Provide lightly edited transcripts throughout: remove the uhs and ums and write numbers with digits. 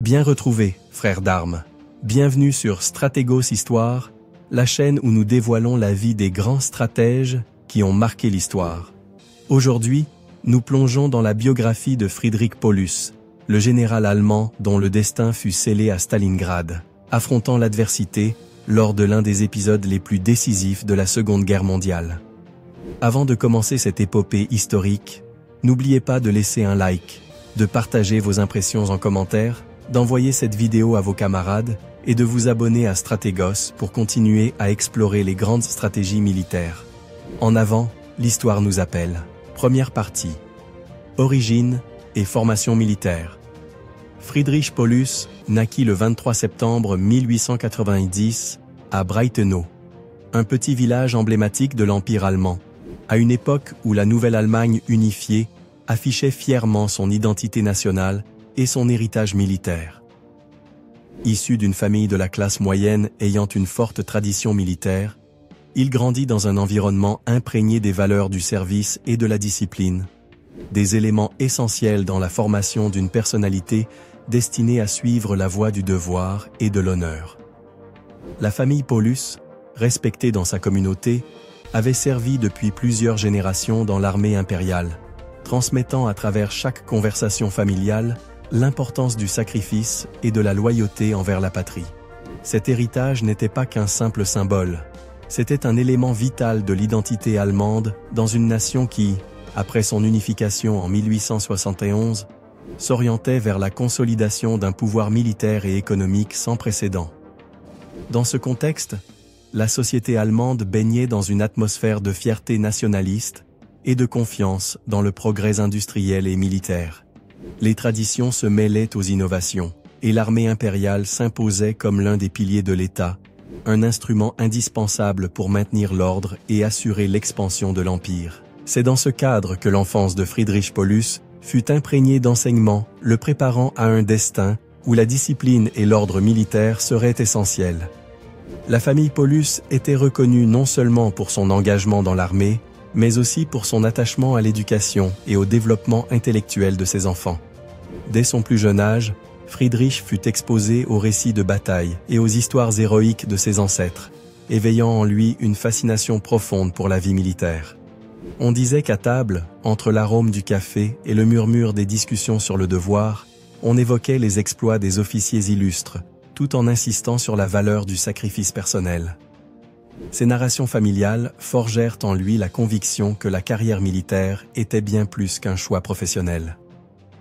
Bien retrouvé, frères d'armes. Bienvenue sur Stratégos Histoire, la chaîne où nous dévoilons la vie des grands stratèges qui ont marqué l'histoire. Aujourd'hui, nous plongeons dans la biographie de Friedrich Paulus, le général allemand dont le destin fut scellé à Stalingrad, affrontant l'adversité lors de l'un des épisodes les plus décisifs de la Seconde Guerre mondiale. Avant de commencer cette épopée historique, n'oubliez pas de laisser un like, de partager vos impressions en commentaire, d'envoyer cette vidéo à vos camarades et de vous abonner à Stratégos pour continuer à explorer les grandes stratégies militaires. En avant, l'histoire nous appelle. Première partie. Origine et formation militaire. Friedrich Paulus naquit le 23 septembre 1890 à Breitenau, un petit village emblématique de l'Empire allemand, à une époque où la nouvelle Allemagne unifiée affichait fièrement son identité nationale et son héritage militaire. Issu d'une famille de la classe moyenne ayant une forte tradition militaire, il grandit dans un environnement imprégné des valeurs du service et de la discipline, des éléments essentiels dans la formation d'une personnalité destinée à suivre la voie du devoir et de l'honneur. La famille Paulus, respectée dans sa communauté, avait servi depuis plusieurs générations dans l'armée impériale, transmettant à travers chaque conversation familiale l'importance du sacrifice et de la loyauté envers la patrie. Cet héritage n'était pas qu'un simple symbole, c'était un élément vital de l'identité allemande dans une nation qui, après son unification en 1871, s'orientait vers la consolidation d'un pouvoir militaire et économique sans précédent. Dans ce contexte, la société allemande baignait dans une atmosphère de fierté nationaliste et de confiance dans le progrès industriel et militaire. Les traditions se mêlaient aux innovations, et l'armée impériale s'imposait comme l'un des piliers de l'État, un instrument indispensable pour maintenir l'ordre et assurer l'expansion de l'Empire. C'est dans ce cadre que l'enfance de Friedrich Paulus fut imprégnée d'enseignements le préparant à un destin où la discipline et l'ordre militaire seraient essentiels. La famille Paulus était reconnue non seulement pour son engagement dans l'armée, mais aussi pour son attachement à l'éducation et au développement intellectuel de ses enfants. Dès son plus jeune âge, Friedrich fut exposé aux récits de bataille et aux histoires héroïques de ses ancêtres, éveillant en lui une fascination profonde pour la vie militaire. On disait qu'à table, entre l'arôme du café et le murmure des discussions sur le devoir, on évoquait les exploits des officiers illustres, tout en insistant sur la valeur du sacrifice personnel. Ces narrations familiales forgèrent en lui la conviction que la carrière militaire était bien plus qu'un choix professionnel.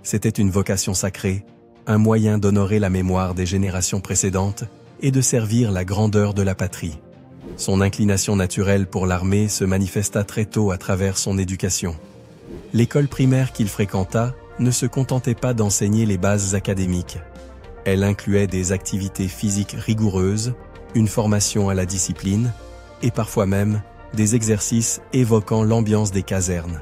C'était une vocation sacrée, un moyen d'honorer la mémoire des générations précédentes et de servir la grandeur de la patrie. Son inclination naturelle pour l'armée se manifesta très tôt à travers son éducation. L'école primaire qu'il fréquenta ne se contentait pas d'enseigner les bases académiques. Elle incluait des activités physiques rigoureuses, une formation à la discipline, et parfois même des exercices évoquant l'ambiance des casernes.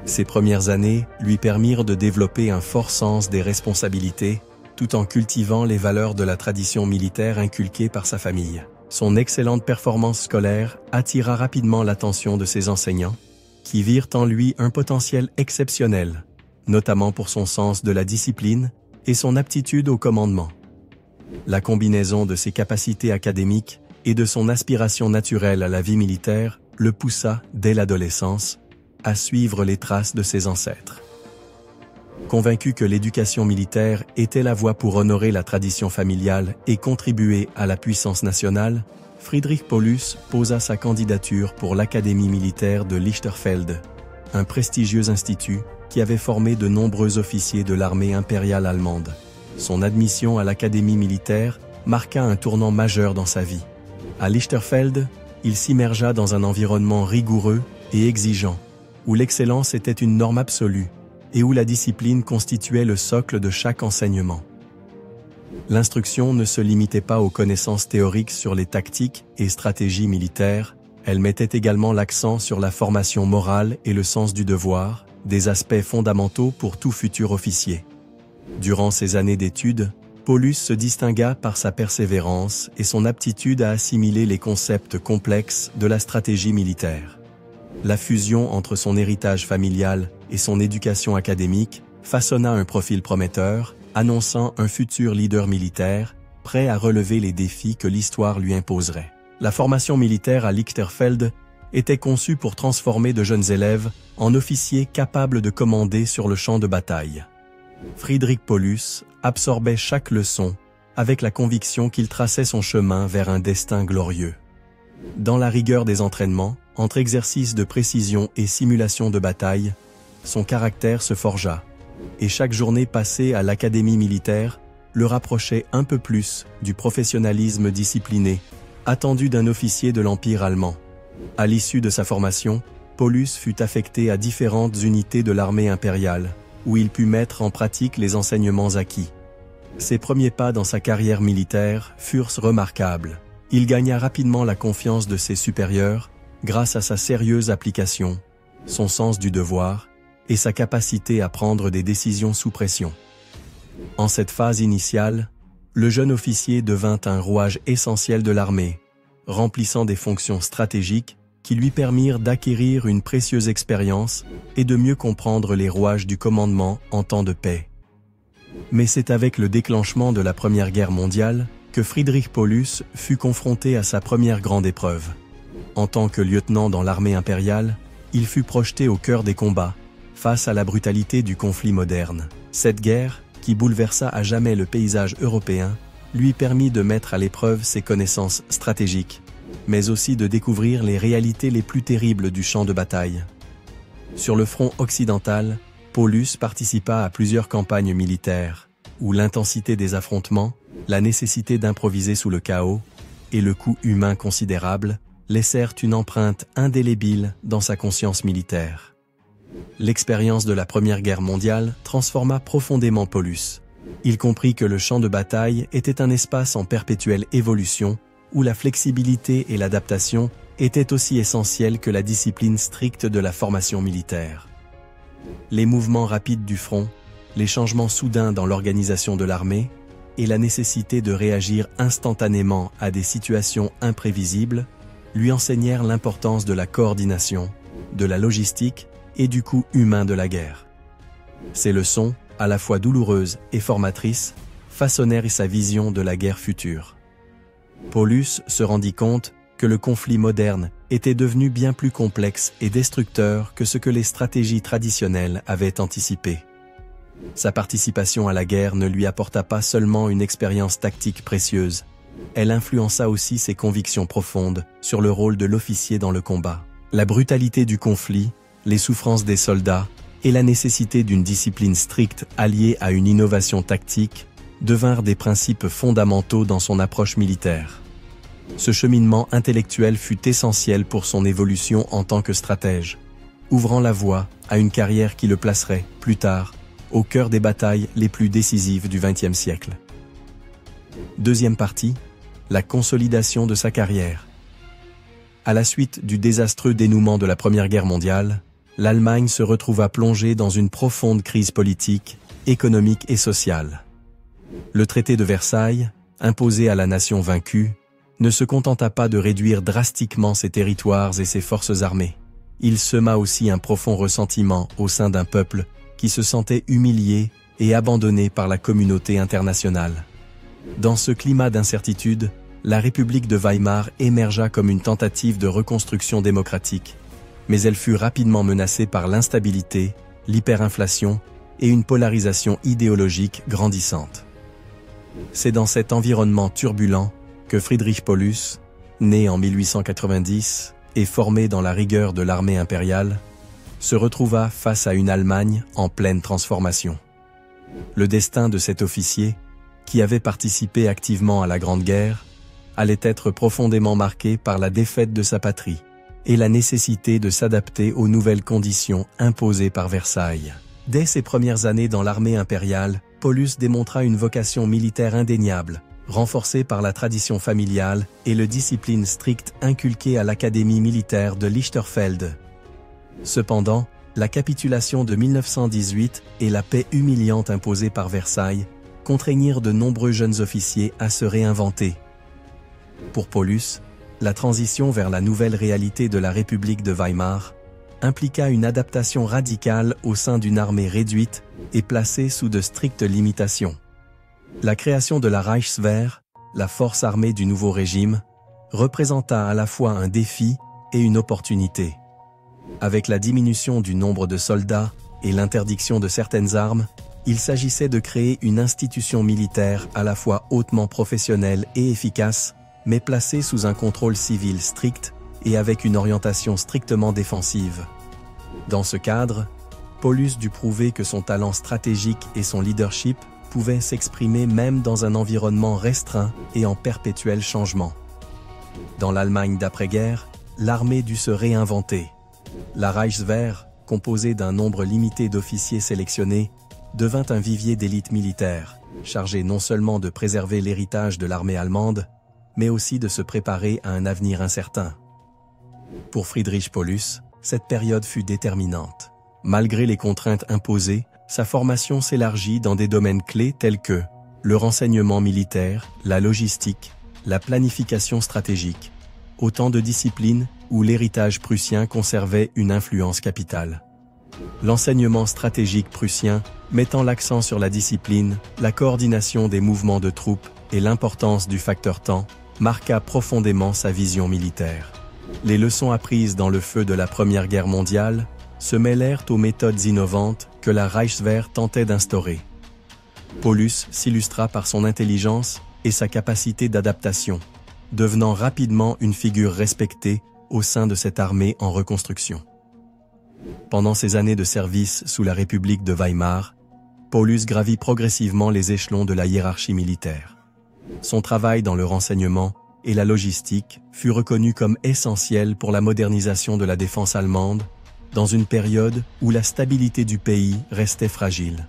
Ces premières années lui permirent de développer un fort sens des responsabilités, tout en cultivant les valeurs de la tradition militaire inculquée par sa famille. Son excellente performance scolaire attira rapidement l'attention de ses enseignants, qui virent en lui un potentiel exceptionnel, notamment pour son sens de la discipline et son aptitude au commandement. La combinaison de ses capacités académiques et de son aspiration naturelle à la vie militaire le poussa, dès l'adolescence, à suivre les traces de ses ancêtres. Convaincu que l'éducation militaire était la voie pour honorer la tradition familiale et contribuer à la puissance nationale, Friedrich Paulus posa sa candidature pour l'Académie militaire de Lichterfelde, un prestigieux institut qui avait formé de nombreux officiers de l'armée impériale allemande. Son admission à l'Académie militaire marqua un tournant majeur dans sa vie. À Lichterfelde, il s'immergea dans un environnement rigoureux et exigeant, où l'excellence était une norme absolue et où la discipline constituait le socle de chaque enseignement. L'instruction ne se limitait pas aux connaissances théoriques sur les tactiques et stratégies militaires, elle mettait également l'accent sur la formation morale et le sens du devoir, des aspects fondamentaux pour tout futur officier. Durant ces années d'études, Paulus se distingua par sa persévérance et son aptitude à assimiler les concepts complexes de la stratégie militaire. La fusion entre son héritage familial et son éducation académique façonna un profil prometteur, annonçant un futur leader militaire, prêt à relever les défis que l'histoire lui imposerait. La formation militaire à Lichterfelde était conçue pour transformer de jeunes élèves en officiers capables de commander sur le champ de bataille. Friedrich Paulus absorbait chaque leçon avec la conviction qu'il traçait son chemin vers un destin glorieux. Dans la rigueur des entraînements, entre exercices de précision et simulation de bataille, son caractère se forgea, et chaque journée passée à l'académie militaire le rapprochait un peu plus du professionnalisme discipliné, attendu d'un officier de l'Empire allemand. À l'issue de sa formation, Paulus fut affecté à différentes unités de l'armée impériale, où il put mettre en pratique les enseignements acquis. Ses premiers pas dans sa carrière militaire furent remarquables. Il gagna rapidement la confiance de ses supérieurs grâce à sa sérieuse application, son sens du devoir et sa capacité à prendre des décisions sous pression. En cette phase initiale, le jeune officier devint un rouage essentiel de l'armée, remplissant des fonctions stratégiques qui lui permirent d'acquérir une précieuse expérience et de mieux comprendre les rouages du commandement en temps de paix. Mais c'est avec le déclenchement de la Première Guerre mondiale que Friedrich Paulus fut confronté à sa première grande épreuve. En tant que lieutenant dans l'armée impériale, il fut projeté au cœur des combats, face à la brutalité du conflit moderne. Cette guerre, qui bouleversa à jamais le paysage européen, lui permit de mettre à l'épreuve ses connaissances stratégiques, mais aussi de découvrir les réalités les plus terribles du champ de bataille. Sur le front occidental, Paulus participa à plusieurs campagnes militaires, où l'intensité des affrontements, la nécessité d'improviser sous le chaos et le coût humain considérable laissèrent une empreinte indélébile dans sa conscience militaire. L'expérience de la Première Guerre mondiale transforma profondément Paulus. Il comprit que le champ de bataille était un espace en perpétuelle évolution, où la flexibilité et l'adaptation étaient aussi essentielles que la discipline stricte de la formation militaire. Les mouvements rapides du front, les changements soudains dans l'organisation de l'armée et la nécessité de réagir instantanément à des situations imprévisibles lui enseignèrent l'importance de la coordination, de la logistique et du coût humain de la guerre. Ces leçons, à la fois douloureuses et formatrices, façonnèrent sa vision de la guerre future. Paulus se rendit compte que le conflit moderne était devenu bien plus complexe et destructeur que ce que les stratégies traditionnelles avaient anticipé. Sa participation à la guerre ne lui apporta pas seulement une expérience tactique précieuse, elle influença aussi ses convictions profondes sur le rôle de l'officier dans le combat. La brutalité du conflit, les souffrances des soldats et la nécessité d'une discipline stricte alliée à une innovation tactique devinrent des principes fondamentaux dans son approche militaire. Ce cheminement intellectuel fut essentiel pour son évolution en tant que stratège, ouvrant la voie à une carrière qui le placerait, plus tard, au cœur des batailles les plus décisives du XXe siècle. Deuxième partie, la consolidation de sa carrière. À la suite du désastreux dénouement de la Première Guerre mondiale, l'Allemagne se retrouva plongée dans une profonde crise politique, économique et sociale. Le traité de Versailles, imposé à la nation vaincue, ne se contenta pas de réduire drastiquement ses territoires et ses forces armées. Il sema aussi un profond ressentiment au sein d'un peuple qui se sentait humilié et abandonné par la communauté internationale. Dans ce climat d'incertitude, la République de Weimar émergea comme une tentative de reconstruction démocratique, mais elle fut rapidement menacée par l'instabilité, l'hyperinflation et une polarisation idéologique grandissante. C'est dans cet environnement turbulent que Friedrich Paulus, né en 1890 et formé dans la rigueur de l'armée impériale, se retrouva face à une Allemagne en pleine transformation. Le destin de cet officier, qui avait participé activement à la Grande Guerre, allait être profondément marqué par la défaite de sa patrie et la nécessité de s'adapter aux nouvelles conditions imposées par Versailles. Dès ses premières années dans l'armée impériale, Paulus démontra une vocation militaire indéniable, renforcée par la tradition familiale et le discipline stricte inculquée à l'académie militaire de Lichterfelde. Cependant, la capitulation de 1918 et la paix humiliante imposée par Versailles contraignirent de nombreux jeunes officiers à se réinventer. Pour Paulus, la transition vers la nouvelle réalité de la République de Weimar impliqua une adaptation radicale au sein d'une armée réduite et placée sous de strictes limitations. La création de la Reichswehr, la force armée du nouveau régime, représenta à la fois un défi et une opportunité. Avec la diminution du nombre de soldats et l'interdiction de certaines armes, il s'agissait de créer une institution militaire à la fois hautement professionnelle et efficace, mais placée sous un contrôle civil strict et avec une orientation strictement défensive. Dans ce cadre, Paulus dut prouver que son talent stratégique et son leadership pouvaient s'exprimer même dans un environnement restreint et en perpétuel changement. Dans l'Allemagne d'après-guerre, l'armée dut se réinventer. La Reichswehr, composée d'un nombre limité d'officiers sélectionnés, devint un vivier d'élite militaire, chargé non seulement de préserver l'héritage de l'armée allemande, mais aussi de se préparer à un avenir incertain. Pour Friedrich Paulus, cette période fut déterminante. Malgré les contraintes imposées, sa formation s'élargit dans des domaines clés tels que le renseignement militaire, la logistique, la planification stratégique, autant de disciplines où l'héritage prussien conservait une influence capitale. L'enseignement stratégique prussien, mettant l'accent sur la discipline, la coordination des mouvements de troupes et l'importance du facteur temps, marqua profondément sa vision militaire. Les leçons apprises dans le feu de la Première Guerre mondiale se mêlèrent aux méthodes innovantes que la Reichswehr tentait d'instaurer. Paulus s'illustra par son intelligence et sa capacité d'adaptation, devenant rapidement une figure respectée au sein de cette armée en reconstruction. Pendant ses années de service sous la République de Weimar, Paulus gravit progressivement les échelons de la hiérarchie militaire. Son travail dans le renseignement et la logistique fut reconnu comme essentiel pour la modernisation de la défense allemande, dans une période où la stabilité du pays restait fragile.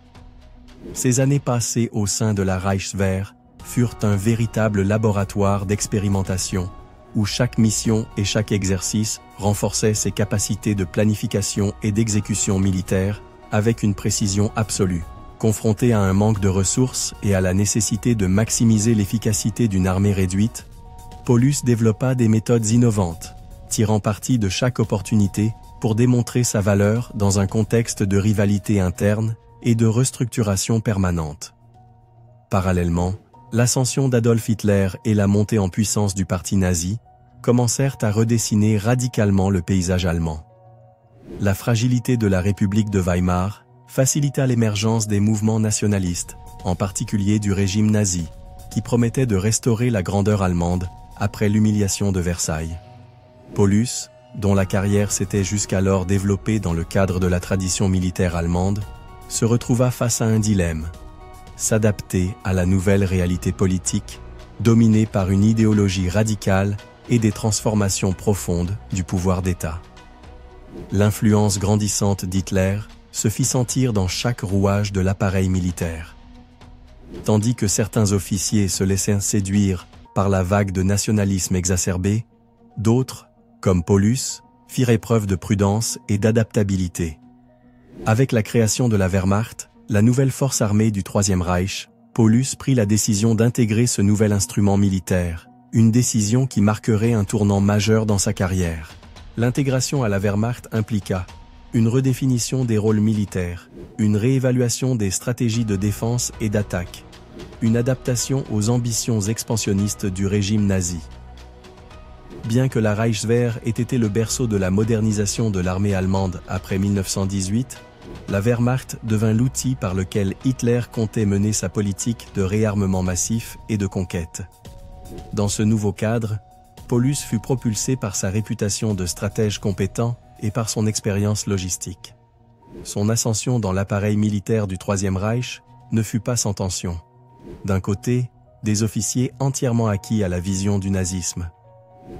Ces années passées au sein de la Reichswehr furent un véritable laboratoire d'expérimentation, où chaque mission et chaque exercice renforçait ses capacités de planification et d'exécution militaire avec une précision absolue. Confronté à un manque de ressources et à la nécessité de maximiser l'efficacité d'une armée réduite, Paulus développa des méthodes innovantes, tirant parti de chaque opportunité pour démontrer sa valeur dans un contexte de rivalité interne et de restructuration permanente. Parallèlement, l'ascension d'Adolf Hitler et la montée en puissance du parti nazi commencèrent à redessiner radicalement le paysage allemand. La fragilité de la République de Weimar facilita l'émergence des mouvements nationalistes, en particulier du régime nazi, qui promettait de restaurer la grandeur allemande après l'humiliation de Versailles. Paulus, dont la carrière s'était jusqu'alors développée dans le cadre de la tradition militaire allemande, se retrouva face à un dilemme: s'adapter à la nouvelle réalité politique, dominée par une idéologie radicale et des transformations profondes du pouvoir d'État. L'influence grandissante d'Hitler se fit sentir dans chaque rouage de l'appareil militaire. Tandis que certains officiers se laissèrent séduire par la vague de nationalisme exacerbé, d'autres, comme Paulus, firent épreuve de prudence et d'adaptabilité. Avec la création de la Wehrmacht, la nouvelle force armée du Troisième Reich, Paulus prit la décision d'intégrer ce nouvel instrument militaire, une décision qui marquerait un tournant majeur dans sa carrière. L'intégration à la Wehrmacht impliqua une redéfinition des rôles militaires, une réévaluation des stratégies de défense et d'attaque, une adaptation aux ambitions expansionnistes du régime nazi. Bien que la Reichswehr ait été le berceau de la modernisation de l'armée allemande après 1918, la Wehrmacht devint l'outil par lequel Hitler comptait mener sa politique de réarmement massif et de conquête. Dans ce nouveau cadre, Paulus fut propulsé par sa réputation de stratège compétent et par son expérience logistique. Son ascension dans l'appareil militaire du Troisième Reich ne fut pas sans tension. D'un côté, des officiers entièrement acquis à la vision du nazisme.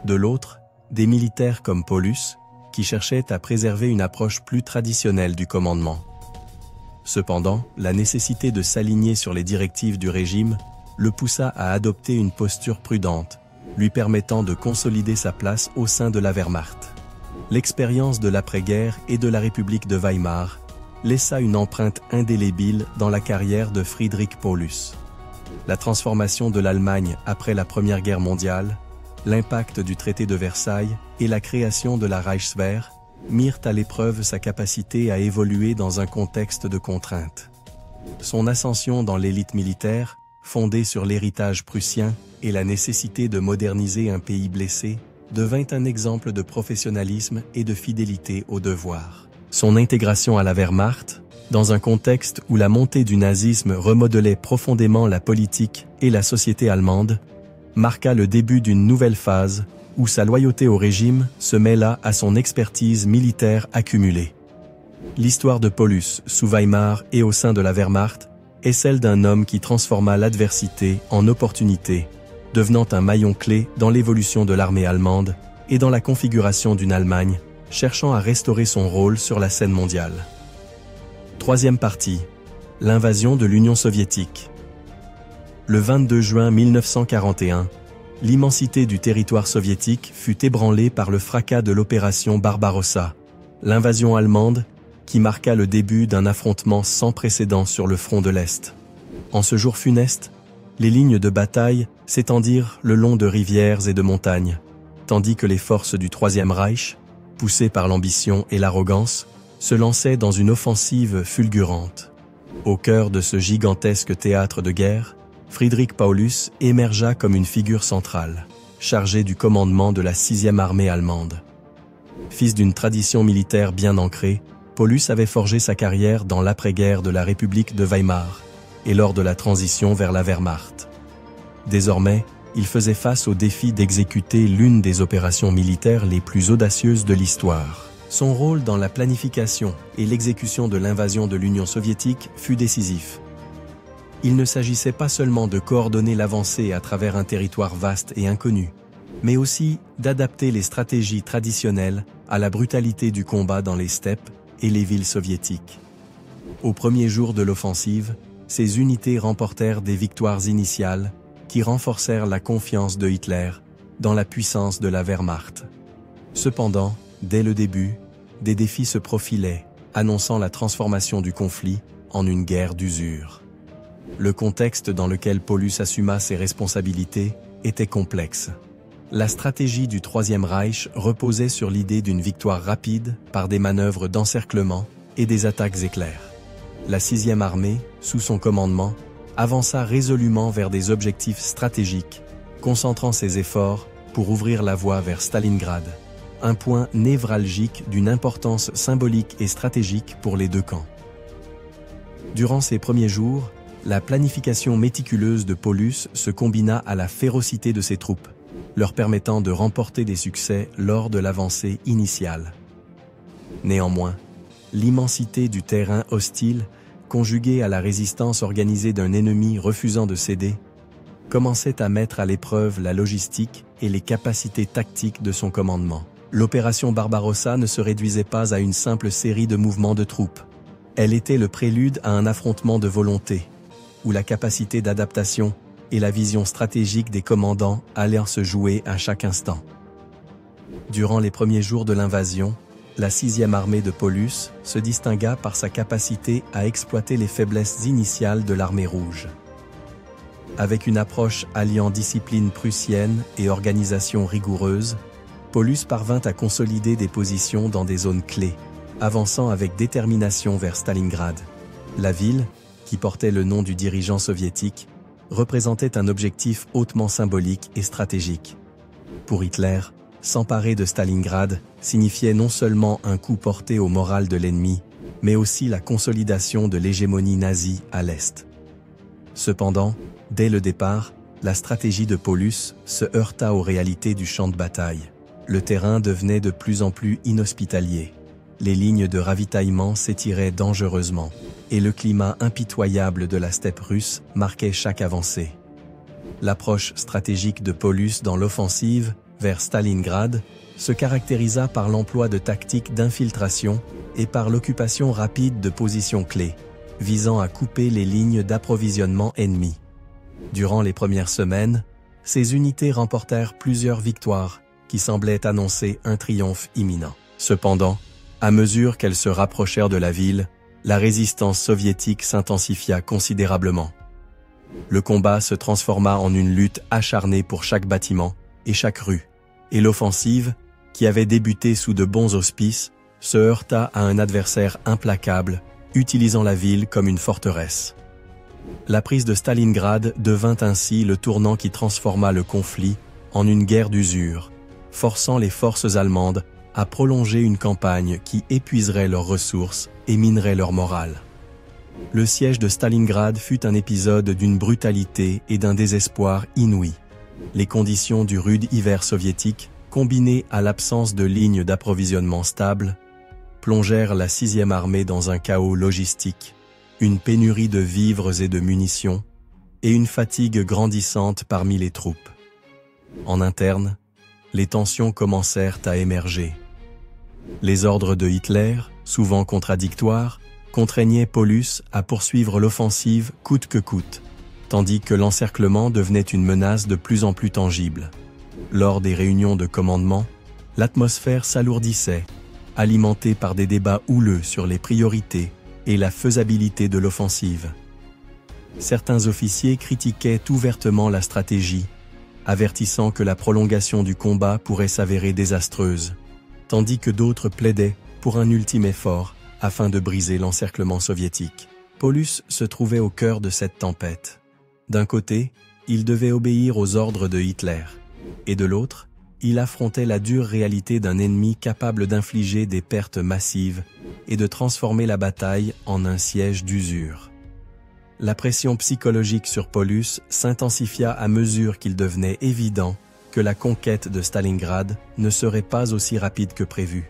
De l'autre, des militaires comme Paulus, qui cherchaient à préserver une approche plus traditionnelle du commandement. Cependant, la nécessité de s'aligner sur les directives du régime le poussa à adopter une posture prudente, lui permettant de consolider sa place au sein de la Wehrmacht. L'expérience de l'après-guerre et de la République de Weimar laissa une empreinte indélébile dans la carrière de Friedrich Paulus. La transformation de l'Allemagne après la Première Guerre mondiale, l'impact du traité de Versailles et la création de la Reichswehr mirent à l'épreuve sa capacité à évoluer dans un contexte de contrainte. Son ascension dans l'élite militaire fondée sur l'héritage prussien et la nécessité de moderniser un pays blessé, devint un exemple de professionnalisme et de fidélité au devoir. Son intégration à la Wehrmacht, dans un contexte où la montée du nazisme remodelait profondément la politique et la société allemande, marqua le début d'une nouvelle phase où sa loyauté au régime se mêla à son expertise militaire accumulée. L'histoire de Paulus, sous Weimar et au sein de la Wehrmacht, est celle d'un homme qui transforma l'adversité en opportunité, devenant un maillon clé dans l'évolution de l'armée allemande et dans la configuration d'une Allemagne, cherchant à restaurer son rôle sur la scène mondiale. Troisième partie, l'invasion de l'Union soviétique. Le 22 juin 1941, l'immensité du territoire soviétique fut ébranlée par le fracas de l'opération Barbarossa, l'invasion allemande qui marqua le début d'un affrontement sans précédent sur le front de l'Est. En ce jour funeste, les lignes de bataille s'étendirent le long de rivières et de montagnes, tandis que les forces du Troisième Reich, poussées par l'ambition et l'arrogance, se lançaient dans une offensive fulgurante. Au cœur de ce gigantesque théâtre de guerre, Friedrich Paulus émergea comme une figure centrale, chargé du commandement de la 6e armée allemande. Fils d'une tradition militaire bien ancrée, Paulus avait forgé sa carrière dans l'après-guerre de la République de Weimar et lors de la transition vers la Wehrmacht. Désormais, il faisait face au défi d'exécuter l'une des opérations militaires les plus audacieuses de l'histoire. Son rôle dans la planification et l'exécution de l'invasion de l'Union soviétique fut décisif. Il ne s'agissait pas seulement de coordonner l'avancée à travers un territoire vaste et inconnu, mais aussi d'adapter les stratégies traditionnelles à la brutalité du combat dans les steppes et les villes soviétiques. Au premier jour de l'offensive, ces unités remportèrent des victoires initiales qui renforcèrent la confiance de Hitler dans la puissance de la Wehrmacht. Cependant, dès le début, des défis se profilaient, annonçant la transformation du conflit en une guerre d'usure. Le contexte dans lequel Paulus assuma ses responsabilités était complexe. La stratégie du Troisième Reich reposait sur l'idée d'une victoire rapide par des manœuvres d'encerclement et des attaques éclairs. La 6e armée, sous son commandement, avança résolument vers des objectifs stratégiques, concentrant ses efforts pour ouvrir la voie vers Stalingrad, un point névralgique d'une importance symbolique et stratégique pour les deux camps. Durant ces premiers jours, la planification méticuleuse de Paulus se combina à la férocité de ses troupes, leur permettant de remporter des succès lors de l'avancée initiale. Néanmoins, l'immensité du terrain hostile, conjuguée à la résistance organisée d'un ennemi refusant de céder, commençait à mettre à l'épreuve la logistique et les capacités tactiques de son commandement. L'opération Barbarossa ne se réduisait pas à une simple série de mouvements de troupes. Elle était le prélude à un affrontement de volonté, où la capacité d'adaptation et la vision stratégique des commandants allaient se jouer à chaque instant. Durant les premiers jours de l'invasion, la 6e armée de Paulus se distingua par sa capacité à exploiter les faiblesses initiales de l'armée rouge. Avec une approche alliant discipline prussienne et organisation rigoureuse, Paulus parvint à consolider des positions dans des zones clés, avançant avec détermination vers Stalingrad. La ville, qui portait le nom du dirigeant soviétique, représentait un objectif hautement symbolique et stratégique. Pour Hitler, s'emparer de Stalingrad signifiait non seulement un coup porté au moral de l'ennemi, mais aussi la consolidation de l'hégémonie nazie à l'Est. Cependant, dès le départ, la stratégie de Paulus se heurta aux réalités du champ de bataille. Le terrain devenait de plus en plus inhospitalier. Les lignes de ravitaillement s'étiraient dangereusement, et le climat impitoyable de la steppe russe marquait chaque avancée. L'approche stratégique de Paulus dans l'offensive vers Stalingrad se caractérisa par l'emploi de tactiques d'infiltration et par l'occupation rapide de positions clés, visant à couper les lignes d'approvisionnement ennemies. Durant les premières semaines, ces unités remportèrent plusieurs victoires qui semblaient annoncer un triomphe imminent. Cependant, à mesure qu'elles se rapprochèrent de la ville, la résistance soviétique s'intensifia considérablement. Le combat se transforma en une lutte acharnée pour chaque bâtiment et chaque rue, et l'offensive, qui avait débuté sous de bons auspices, se heurta à un adversaire implacable, utilisant la ville comme une forteresse. La prise de Stalingrad devint ainsi le tournant qui transforma le conflit en une guerre d'usure, forçant les forces allemandes à prolonger une campagne qui épuiserait leurs ressources et minerait leur morale. Le siège de Stalingrad fut un épisode d'une brutalité et d'un désespoir inouïs. Les conditions du rude hiver soviétique, combinées à l'absence de lignes d'approvisionnement stables, plongèrent la 6e armée dans un chaos logistique, une pénurie de vivres et de munitions, et une fatigue grandissante parmi les troupes. En interne, les tensions commencèrent à émerger. Les ordres de Hitler, souvent contradictoires, contraignaient Paulus à poursuivre l'offensive coûte que coûte, tandis que l'encerclement devenait une menace de plus en plus tangible. Lors des réunions de commandement, l'atmosphère s'alourdissait, alimentée par des débats houleux sur les priorités et la faisabilité de l'offensive. Certains officiers critiquaient ouvertement la stratégie, avertissant que la prolongation du combat pourrait s'avérer désastreuse, tandis que d'autres plaidaient pour un ultime effort afin de briser l'encerclement soviétique. Paulus se trouvait au cœur de cette tempête. D'un côté, il devait obéir aux ordres de Hitler, et de l'autre, il affrontait la dure réalité d'un ennemi capable d'infliger des pertes massives et de transformer la bataille en un siège d'usure. La pression psychologique sur Paulus s'intensifia à mesure qu'il devenait évident que la conquête de Stalingrad ne serait pas aussi rapide que prévu.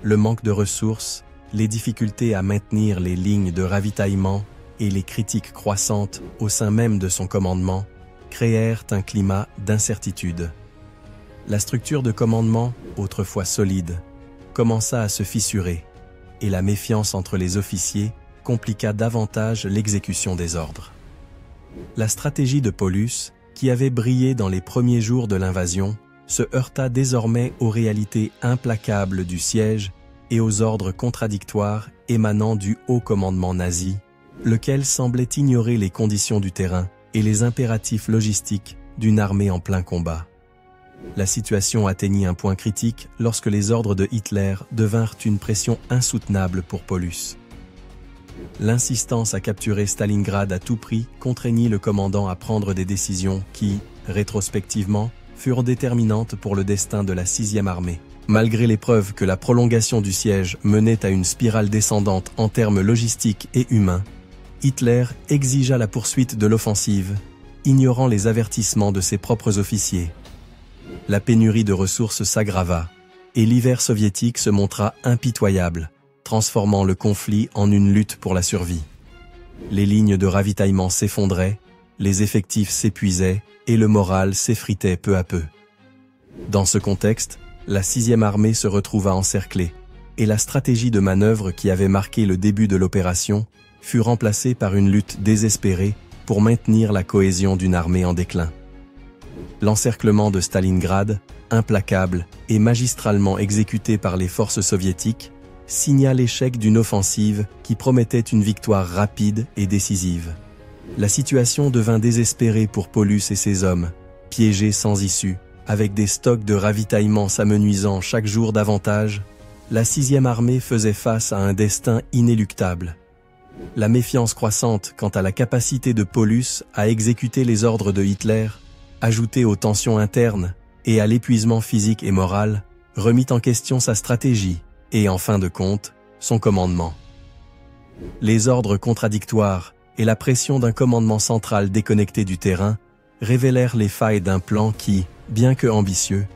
Le manque de ressources, les difficultés à maintenir les lignes de ravitaillement et les critiques croissantes au sein même de son commandement créèrent un climat d'incertitude. La structure de commandement, autrefois solide, commença à se fissurer, et la méfiance entre les officiers compliqua davantage l'exécution des ordres. La stratégie de Paulus, qui avait brillé dans les premiers jours de l'invasion, se heurta désormais aux réalités implacables du siège et aux ordres contradictoires émanant du haut commandement nazi, lequel semblait ignorer les conditions du terrain et les impératifs logistiques d'une armée en plein combat. La situation atteignit un point critique lorsque les ordres de Hitler devinrent une pression insoutenable pour Paulus. L'insistance à capturer Stalingrad à tout prix contraignit le commandant à prendre des décisions qui, rétrospectivement, furent déterminantes pour le destin de la 6e armée. Malgré les preuves que la prolongation du siège menait à une spirale descendante en termes logistiques et humains, Hitler exigea la poursuite de l'offensive, ignorant les avertissements de ses propres officiers. La pénurie de ressources s'aggrava, et l'hiver soviétique se montra impitoyable, transformant le conflit en une lutte pour la survie. Les lignes de ravitaillement s'effondraient, les effectifs s'épuisaient et le moral s'effritait peu à peu. Dans ce contexte, la 6e armée se retrouva encerclée, et la stratégie de manœuvre qui avait marqué le début de l'opération fut remplacée par une lutte désespérée pour maintenir la cohésion d'une armée en déclin. L'encerclement de Stalingrad, implacable et magistralement exécuté par les forces soviétiques, signa l'échec d'une offensive qui promettait une victoire rapide et décisive. La situation devint désespérée pour Paulus et ses hommes, piégés sans issue, avec des stocks de ravitaillement s'amenuisant chaque jour davantage. La 6e armée faisait face à un destin inéluctable. La méfiance croissante quant à la capacité de Paulus à exécuter les ordres de Hitler, ajoutée aux tensions internes et à l'épuisement physique et moral, remit en question sa stratégie et, en fin de compte, son commandement. Les ordres contradictoires et la pression d'un commandement central déconnecté du terrain révélèrent les failles d'un plan qui, bien que ambitieux,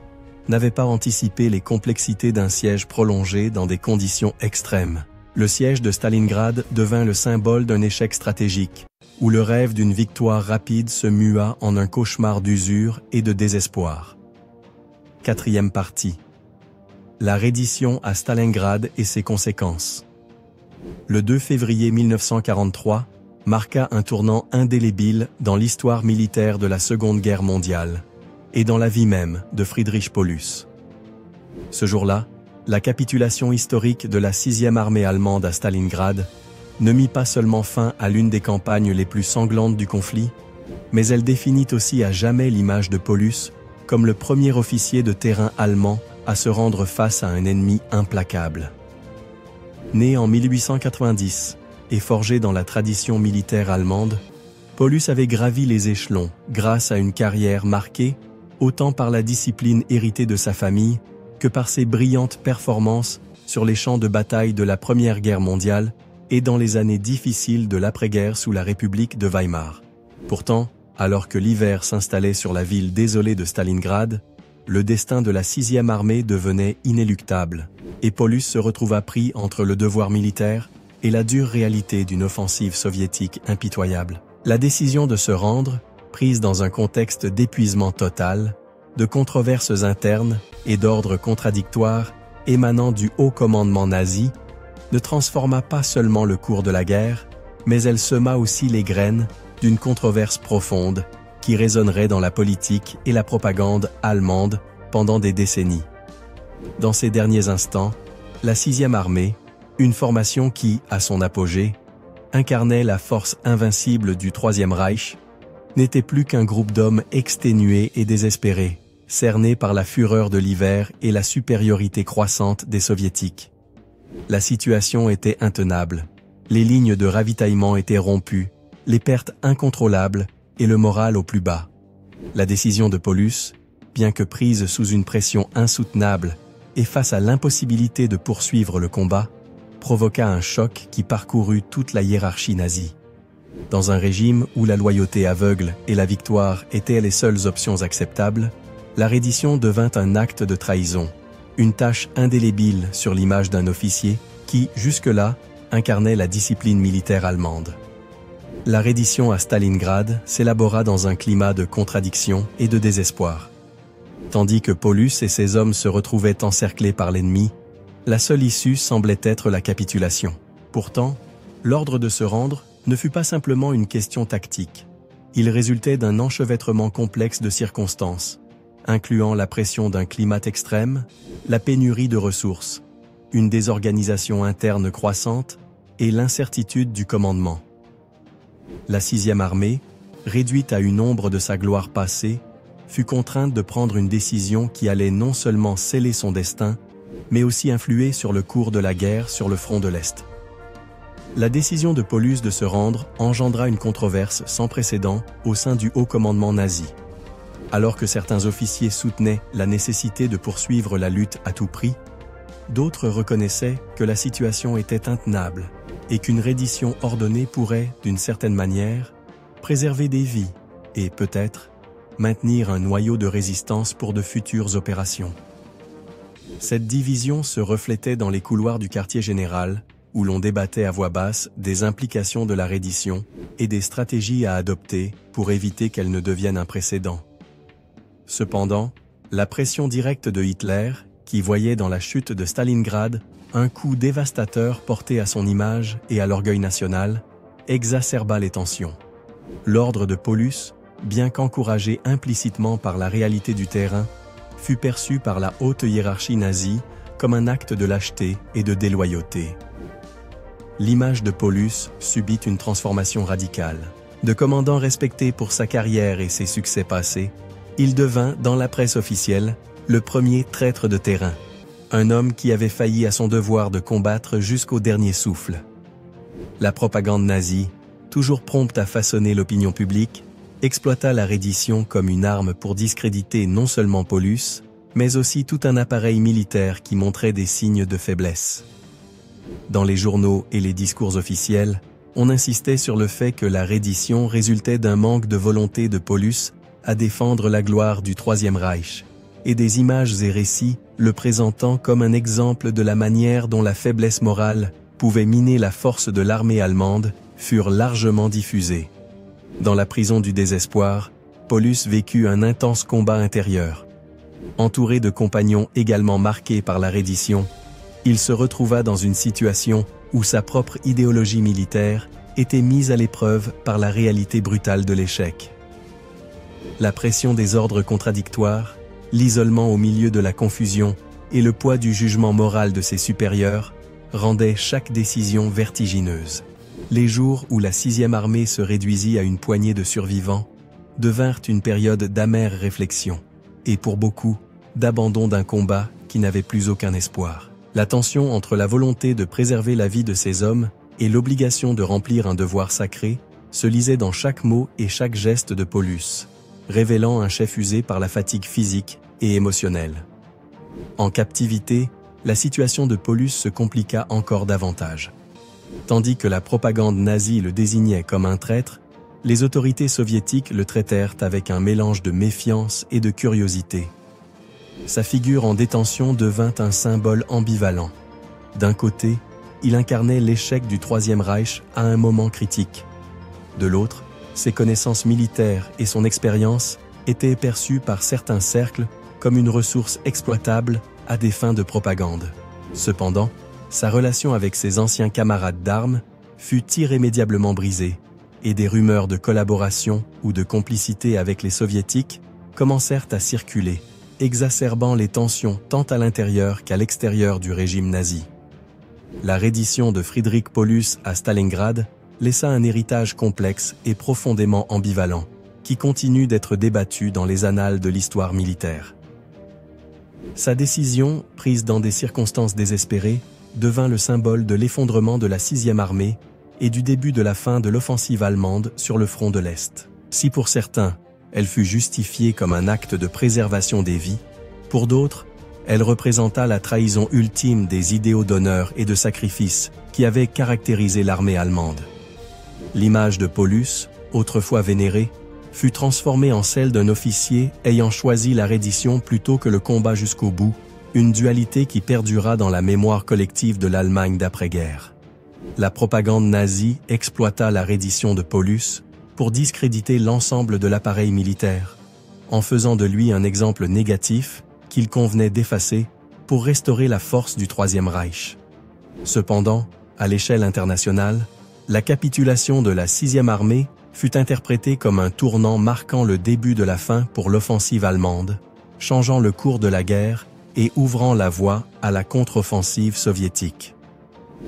n'avait pas anticipé les complexités d'un siège prolongé dans des conditions extrêmes. Le siège de Stalingrad devint le symbole d'un échec stratégique, où le rêve d'une victoire rapide se mua en un cauchemar d'usure et de désespoir. 4e partie. La reddition à Stalingrad et ses conséquences. Le 2 février 1943 marqua un tournant indélébile dans l'histoire militaire de la Seconde Guerre mondiale et dans la vie même de Friedrich Paulus. Ce jour-là, la capitulation historique de la 6e armée allemande à Stalingrad ne mit pas seulement fin à l'une des campagnes les plus sanglantes du conflit, mais elle définit aussi à jamais l'image de Paulus comme le premier officier de terrain allemand à se rendre face à un ennemi implacable. Né en 1890 et forgé dans la tradition militaire allemande, Paulus avait gravi les échelons grâce à une carrière marquée autant par la discipline héritée de sa famille que par ses brillantes performances sur les champs de bataille de la Première Guerre mondiale et dans les années difficiles de l'après-guerre sous la République de Weimar. Pourtant, alors que l'hiver s'installait sur la ville désolée de Stalingrad, le destin de la 6e armée devenait inéluctable, et Paulus se retrouva pris entre le devoir militaire et la dure réalité d'une offensive soviétique impitoyable. La décision de se rendre, prise dans un contexte d'épuisement total, de controverses internes et d'ordres contradictoires émanant du haut commandement nazi, ne transforma pas seulement le cours de la guerre, mais elle sema aussi les graines d'une controverse profonde qui résonnerait dans la politique et la propagande allemande pendant des décennies. Dans ces derniers instants, la 6e armée, une formation qui, à son apogée, incarnait la force invincible du Troisième Reich, n'était plus qu'un groupe d'hommes exténués et désespérés, cernés par la fureur de l'hiver et la supériorité croissante des soviétiques. La situation était intenable, les lignes de ravitaillement étaient rompues, les pertes incontrôlables et le moral au plus bas. La décision de Paulus, bien que prise sous une pression insoutenable et face à l'impossibilité de poursuivre le combat, provoqua un choc qui parcourut toute la hiérarchie nazie. Dans un régime où la loyauté aveugle et la victoire étaient les seules options acceptables, la reddition devint un acte de trahison, une tache indélébile sur l'image d'un officier qui, jusque-là, incarnait la discipline militaire allemande. La reddition à Stalingrad s'élabora dans un climat de contradiction et de désespoir. Tandis que Paulus et ses hommes se retrouvaient encerclés par l'ennemi, la seule issue semblait être la capitulation. Pourtant, l'ordre de se rendre ne fut pas simplement une question tactique. Il résultait d'un enchevêtrement complexe de circonstances, incluant la pression d'un climat extrême, la pénurie de ressources, une désorganisation interne croissante et l'incertitude du commandement. La 6e armée, réduite à une ombre de sa gloire passée, fut contrainte de prendre une décision qui allait non seulement sceller son destin, mais aussi influer sur le cours de la guerre sur le front de l'Est. La décision de Paulus de se rendre engendra une controverse sans précédent au sein du haut commandement nazi. Alors que certains officiers soutenaient la nécessité de poursuivre la lutte à tout prix, d'autres reconnaissaient que la situation était intenable et qu'une reddition ordonnée pourrait, d'une certaine manière, préserver des vies et, peut-être, maintenir un noyau de résistance pour de futures opérations. Cette division se reflétait dans les couloirs du quartier général, où l'on débattait à voix basse des implications de la reddition et des stratégies à adopter pour éviter qu'elle ne devienne un précédent. Cependant, la pression directe de Hitler, qui voyait dans la chute de Stalingrad un coup dévastateur porté à son image et à l'orgueil national, exacerba les tensions. L'ordre de Paulus, bien qu'encouragé implicitement par la réalité du terrain, fut perçu par la haute hiérarchie nazie comme un acte de lâcheté et de déloyauté. L'image de Paulus subit une transformation radicale. De commandant respecté pour sa carrière et ses succès passés, il devint, dans la presse officielle, le premier traître de terrain, un homme qui avait failli à son devoir de combattre jusqu'au dernier souffle. La propagande nazie, toujours prompte à façonner l'opinion publique, exploita la reddition comme une arme pour discréditer non seulement Paulus, mais aussi tout un appareil militaire qui montrait des signes de faiblesse. Dans les journaux et les discours officiels, on insistait sur le fait que la reddition résultait d'un manque de volonté de Paulus à défendre la gloire du Troisième Reich, et des images et récits le présentant comme un exemple de la manière dont la faiblesse morale pouvait miner la force de l'armée allemande furent largement diffusés. Dans la prison du désespoir, Paulus vécut un intense combat intérieur. Entouré de compagnons également marqués par la reddition, il se retrouva dans une situation où sa propre idéologie militaire était mise à l'épreuve par la réalité brutale de l'échec. La pression des ordres contradictoires, l'isolement au milieu de la confusion et le poids du jugement moral de ses supérieurs rendaient chaque décision vertigineuse. Les jours où la 6e armée se réduisit à une poignée de survivants devinrent une période d'amère réflexion, et pour beaucoup, d'abandon d'un combat qui n'avait plus aucun espoir. La tension entre la volonté de préserver la vie de ces hommes et l'obligation de remplir un devoir sacré se lisait dans chaque mot et chaque geste de Paulus, révélant un chef usé par la fatigue physique et émotionnelle. En captivité, la situation de Paulus se compliqua encore davantage. Tandis que la propagande nazie le désignait comme un traître, les autorités soviétiques le traitèrent avec un mélange de méfiance et de curiosité. Sa figure en détention devint un symbole ambivalent. D'un côté, il incarnait l'échec du Troisième Reich à un moment critique. De l'autre, ses connaissances militaires et son expérience étaient perçues par certains cercles comme une ressource exploitable à des fins de propagande. Cependant, sa relation avec ses anciens camarades d'armes fut irrémédiablement brisée, et des rumeurs de collaboration ou de complicité avec les soviétiques commencèrent à circuler, exacerbant les tensions tant à l'intérieur qu'à l'extérieur du régime nazi. La reddition de Friedrich Paulus à Stalingrad laissa un héritage complexe et profondément ambivalent, qui continue d'être débattu dans les annales de l'histoire militaire. Sa décision, prise dans des circonstances désespérées, devint le symbole de l'effondrement de la 6e armée et du début de la fin de l'offensive allemande sur le front de l'Est. Si pour certains, elle fut justifiée comme un acte de préservation des vies, pour d'autres, elle représenta la trahison ultime des idéaux d'honneur et de sacrifice qui avaient caractérisé l'armée allemande. L'image de Paulus, autrefois vénérée, fut transformée en celle d'un officier ayant choisi la reddition plutôt que le combat jusqu'au bout, une dualité qui perdura dans la mémoire collective de l'Allemagne d'après-guerre. La propagande nazie exploita la reddition de Paulus pour discréditer l'ensemble de l'appareil militaire, en faisant de lui un exemple négatif qu'il convenait d'effacer pour restaurer la force du Troisième Reich. Cependant, à l'échelle internationale, la capitulation de la 6e armée fut interprétée comme un tournant marquant le début de la fin pour l'offensive allemande, changeant le cours de la guerre et ouvrant la voie à la contre-offensive soviétique.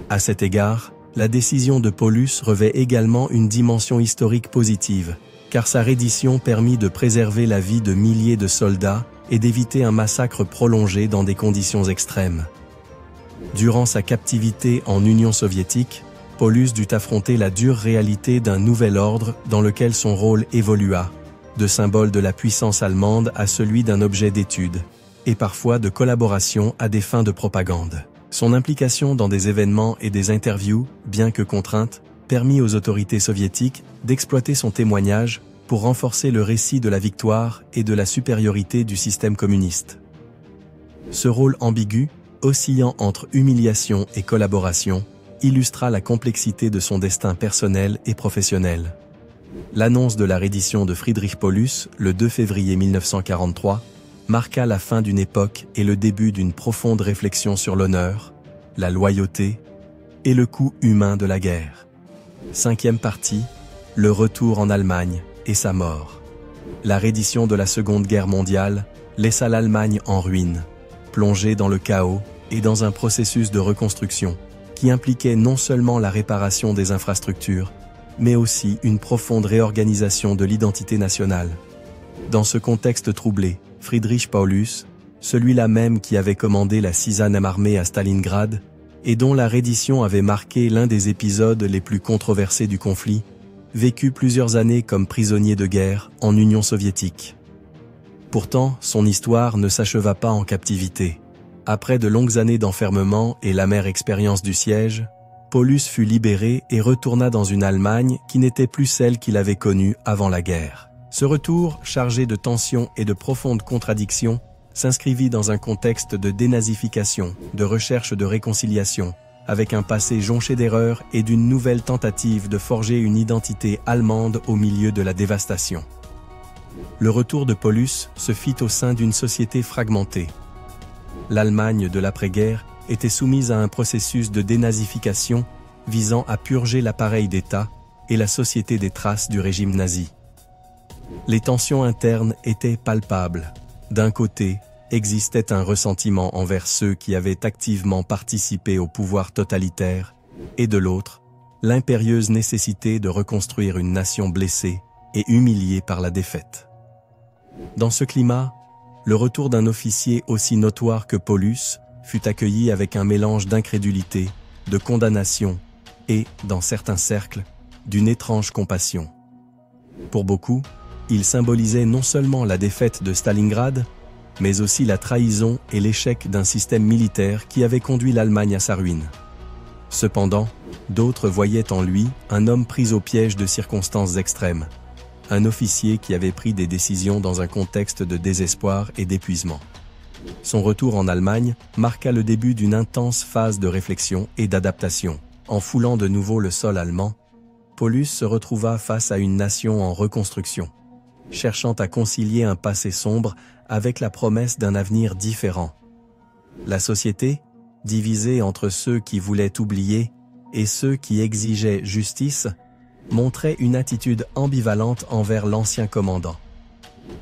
À cet égard, la décision de Paulus revêt également une dimension historique positive, car sa reddition permit de préserver la vie de milliers de soldats et d'éviter un massacre prolongé dans des conditions extrêmes. Durant sa captivité en Union soviétique, Paulus dut affronter la dure réalité d'un nouvel ordre dans lequel son rôle évolua, de symbole de la puissance allemande à celui d'un objet d'étude, et parfois de collaboration à des fins de propagande. Son implication dans des événements et des interviews, bien que contrainte, permit aux autorités soviétiques d'exploiter son témoignage pour renforcer le récit de la victoire et de la supériorité du système communiste. Ce rôle ambigu, oscillant entre humiliation et collaboration, illustra la complexité de son destin personnel et professionnel. L'annonce de la reddition de Friedrich Paulus, le 2 février 1943, marqua la fin d'une époque et le début d'une profonde réflexion sur l'honneur, la loyauté et le coût humain de la guerre. 5e partie, le retour en Allemagne et sa mort. La reddition de la Seconde Guerre mondiale laissa l'Allemagne en ruine, plongée dans le chaos et dans un processus de reconstruction qui impliquait non seulement la réparation des infrastructures, mais aussi une profonde réorganisation de l'identité nationale. Dans ce contexte troublé, Friedrich Paulus, celui-là même qui avait commandé la 6e armée à Stalingrad et dont la reddition avait marqué l'un des épisodes les plus controversés du conflit, vécut plusieurs années comme prisonnier de guerre en Union soviétique. Pourtant, son histoire ne s'acheva pas en captivité. Après de longues années d'enfermement et l'amère expérience du siège, Paulus fut libéré et retourna dans une Allemagne qui n'était plus celle qu'il avait connue avant la guerre. Ce retour, chargé de tensions et de profondes contradictions, s'inscrivit dans un contexte de dénazification, de recherche de réconciliation, avec un passé jonché d'erreurs et d'une nouvelle tentative de forger une identité allemande au milieu de la dévastation. Le retour de Paulus se fit au sein d'une société fragmentée. L'Allemagne de l'après-guerre était soumise à un processus de dénazification visant à purger l'appareil d'État et la société des traces du régime nazi. Les tensions internes étaient palpables. D'un côté, existait un ressentiment envers ceux qui avaient activement participé au pouvoir totalitaire, et de l'autre, l'impérieuse nécessité de reconstruire une nation blessée et humiliée par la défaite. Dans ce climat, le retour d'un officier aussi notoire que Paulus fut accueilli avec un mélange d'incrédulité, de condamnation et, dans certains cercles, d'une étrange compassion. Pour beaucoup, il symbolisait non seulement la défaite de Stalingrad, mais aussi la trahison et l'échec d'un système militaire qui avait conduit l'Allemagne à sa ruine. Cependant, d'autres voyaient en lui un homme pris au piège de circonstances extrêmes, un officier qui avait pris des décisions dans un contexte de désespoir et d'épuisement. Son retour en Allemagne marqua le début d'une intense phase de réflexion et d'adaptation. En foulant de nouveau le sol allemand, Paulus se retrouva face à une nation en reconstruction, cherchant à concilier un passé sombre avec la promesse d'un avenir différent. La société, divisée entre ceux qui voulaient oublier et ceux qui exigeaient justice, montrait une attitude ambivalente envers l'ancien commandant.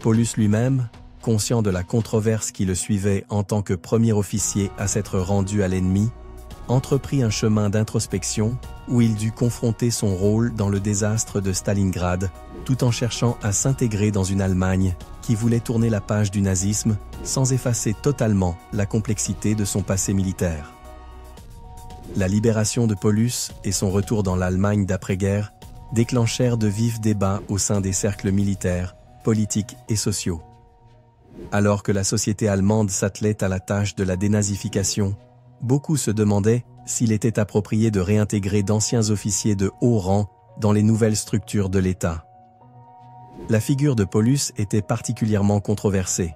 Paulus lui-même, conscient de la controverse qui le suivait en tant que premier officier à s'être rendu à l'ennemi, entreprit un chemin d'introspection où il dut confronter son rôle dans le désastre de Stalingrad, tout en cherchant à s'intégrer dans une Allemagne qui voulait tourner la page du nazisme sans effacer totalement la complexité de son passé militaire. La libération de Paulus et son retour dans l'Allemagne d'après-guerre déclenchèrent de vifs débats au sein des cercles militaires, politiques et sociaux. Alors que la société allemande s'attelait à la tâche de la dénazification, beaucoup se demandaient s'il était approprié de réintégrer d'anciens officiers de haut rang dans les nouvelles structures de l'État. La figure de Paulus était particulièrement controversée.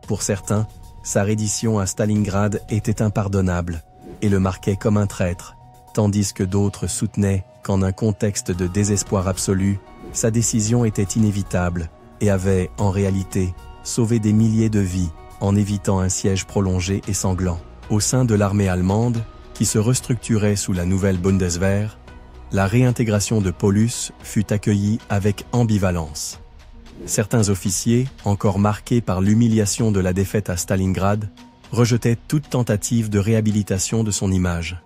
Pour certains, sa reddition à Stalingrad était impardonnable et le marquait comme un traître, tandis que d'autres soutenaient qu'en un contexte de désespoir absolu, sa décision était inévitable et avait, en réalité, sauvé des milliers de vies en évitant un siège prolongé et sanglant. Au sein de l'armée allemande, qui se restructurait sous la nouvelle Bundeswehr, la réintégration de Paulus fut accueillie avec ambivalence. Certains officiers, encore marqués par l'humiliation de la défaite à Stalingrad, rejetaient toute tentative de réhabilitation de son image.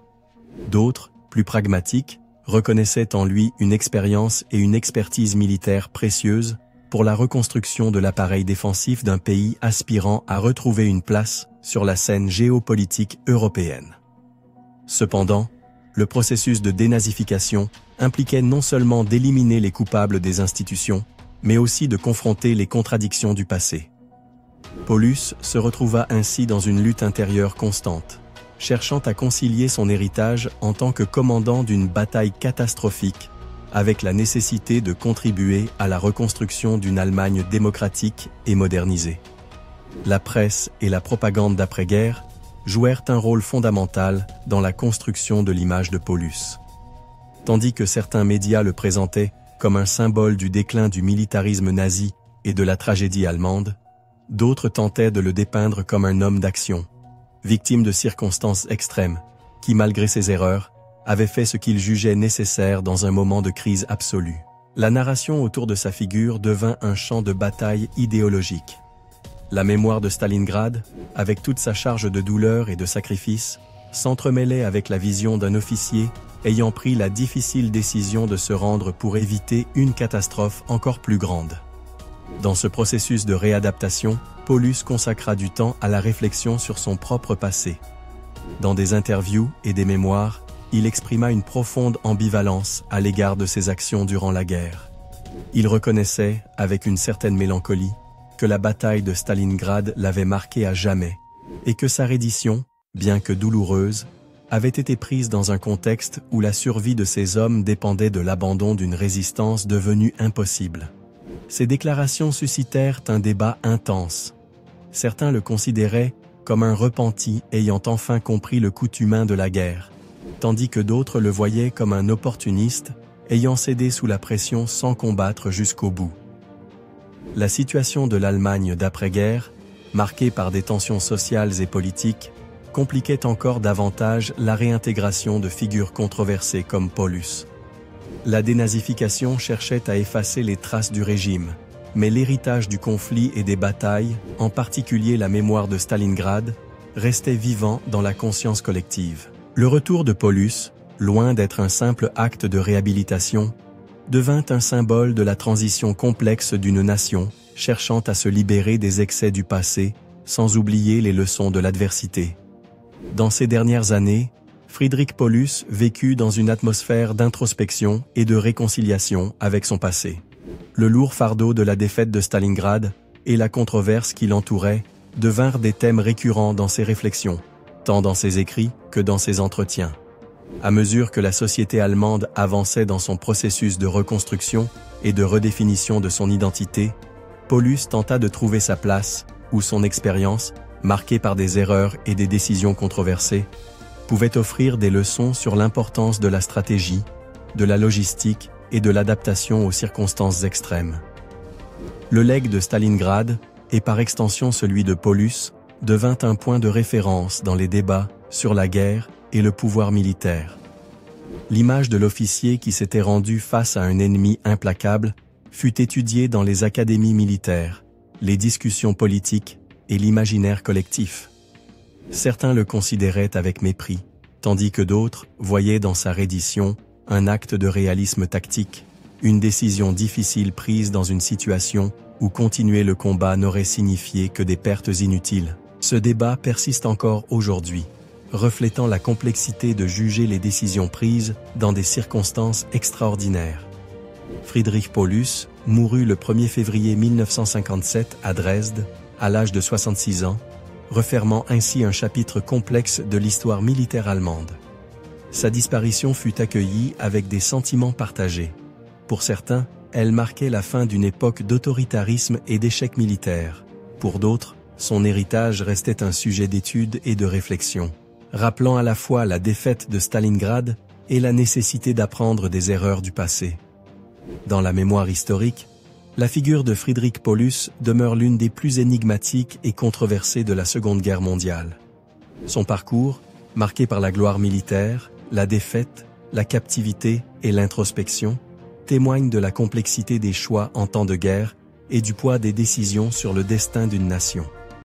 D'autres, plus pragmatiques, reconnaissaient en lui une expérience et une expertise militaire précieuses pour la reconstruction de l'appareil défensif d'un pays aspirant à retrouver une place sur la scène géopolitique européenne. Cependant, le processus de dénazification impliquait non seulement d'éliminer les coupables des institutions, mais aussi de confronter les contradictions du passé. Paulus se retrouva ainsi dans une lutte intérieure constante, cherchant à concilier son héritage en tant que commandant d'une bataille catastrophique avec la nécessité de contribuer à la reconstruction d'une Allemagne démocratique et modernisée. La presse et la propagande d'après-guerre jouèrent un rôle fondamental dans la construction de l'image de Paulus. Tandis que certains médias le présentaient comme un symbole du déclin du militarisme nazi et de la tragédie allemande, d'autres tentaient de le dépeindre comme un homme d'action, victime de circonstances extrêmes, qui, malgré ses erreurs, avait fait ce qu'il jugeait nécessaire dans un moment de crise absolue. La narration autour de sa figure devint un champ de bataille idéologique. La mémoire de Stalingrad, avec toute sa charge de douleur et de sacrifice, s'entremêlait avec la vision d'un officier ayant pris la difficile décision de se rendre pour éviter une catastrophe encore plus grande. Dans ce processus de réadaptation, Paulus consacra du temps à la réflexion sur son propre passé. Dans des interviews et des mémoires, il exprima une profonde ambivalence à l'égard de ses actions durant la guerre. Il reconnaissait, avec une certaine mélancolie, que la bataille de Stalingrad l'avait marqué à jamais, et que sa reddition, bien que douloureuse, avait été prise dans un contexte où la survie de ses hommes dépendait de l'abandon d'une résistance devenue impossible. Ces déclarations suscitèrent un débat intense. Certains le considéraient comme un repenti ayant enfin compris le coût humain de la guerre, tandis que d'autres le voyaient comme un opportuniste ayant cédé sous la pression sans combattre jusqu'au bout. La situation de l'Allemagne d'après-guerre, marquée par des tensions sociales et politiques, compliquait encore davantage la réintégration de figures controversées comme Paulus. La dénazification cherchait à effacer les traces du régime, mais l'héritage du conflit et des batailles, en particulier la mémoire de Stalingrad, restait vivant dans la conscience collective. Le retour de Paulus, loin d'être un simple acte de réhabilitation, devint un symbole de la transition complexe d'une nation cherchant à se libérer des excès du passé sans oublier les leçons de l'adversité. Dans ces dernières années, Friedrich Paulus vécut dans une atmosphère d'introspection et de réconciliation avec son passé. Le lourd fardeau de la défaite de Stalingrad et la controverse qui l'entourait devinrent des thèmes récurrents dans ses réflexions, tant dans ses écrits que dans ses entretiens. À mesure que la société allemande avançait dans son processus de reconstruction et de redéfinition de son identité, Paulus tenta de trouver sa place, où son expérience, marquée par des erreurs et des décisions controversées, pouvait offrir des leçons sur l'importance de la stratégie, de la logistique et de l'adaptation aux circonstances extrêmes. Le legs de Stalingrad, et par extension celui de Paulus, devint un point de référence dans les débats sur la guerre et le pouvoir militaire. L'image de l'officier qui s'était rendu face à un ennemi implacable fut étudiée dans les académies militaires, les discussions politiques et l'imaginaire collectif. Certains le considéraient avec mépris, tandis que d'autres voyaient dans sa reddition un acte de réalisme tactique, une décision difficile prise dans une situation où continuer le combat n'aurait signifié que des pertes inutiles. Ce débat persiste encore aujourd'hui, reflétant la complexité de juger les décisions prises dans des circonstances extraordinaires. Friedrich Paulus mourut le 1er février 1957 à Dresde, à l'âge de 66 ans, refermant ainsi un chapitre complexe de l'histoire militaire allemande. Sa disparition fut accueillie avec des sentiments partagés. Pour certains, elle marquait la fin d'une époque d'autoritarisme et d'échec militaire. Pour d'autres, son héritage restait un sujet d'étude et de réflexion, rappelant à la fois la défaite de Stalingrad et la nécessité d'apprendre des erreurs du passé. Dans la mémoire historique, la figure de Friedrich Paulus demeure l'une des plus énigmatiques et controversées de la Seconde Guerre mondiale. Son parcours, marqué par la gloire militaire, la défaite, la captivité et l'introspection, témoigne de la complexité des choix en temps de guerre et du poids des décisions sur le destin d'une nation.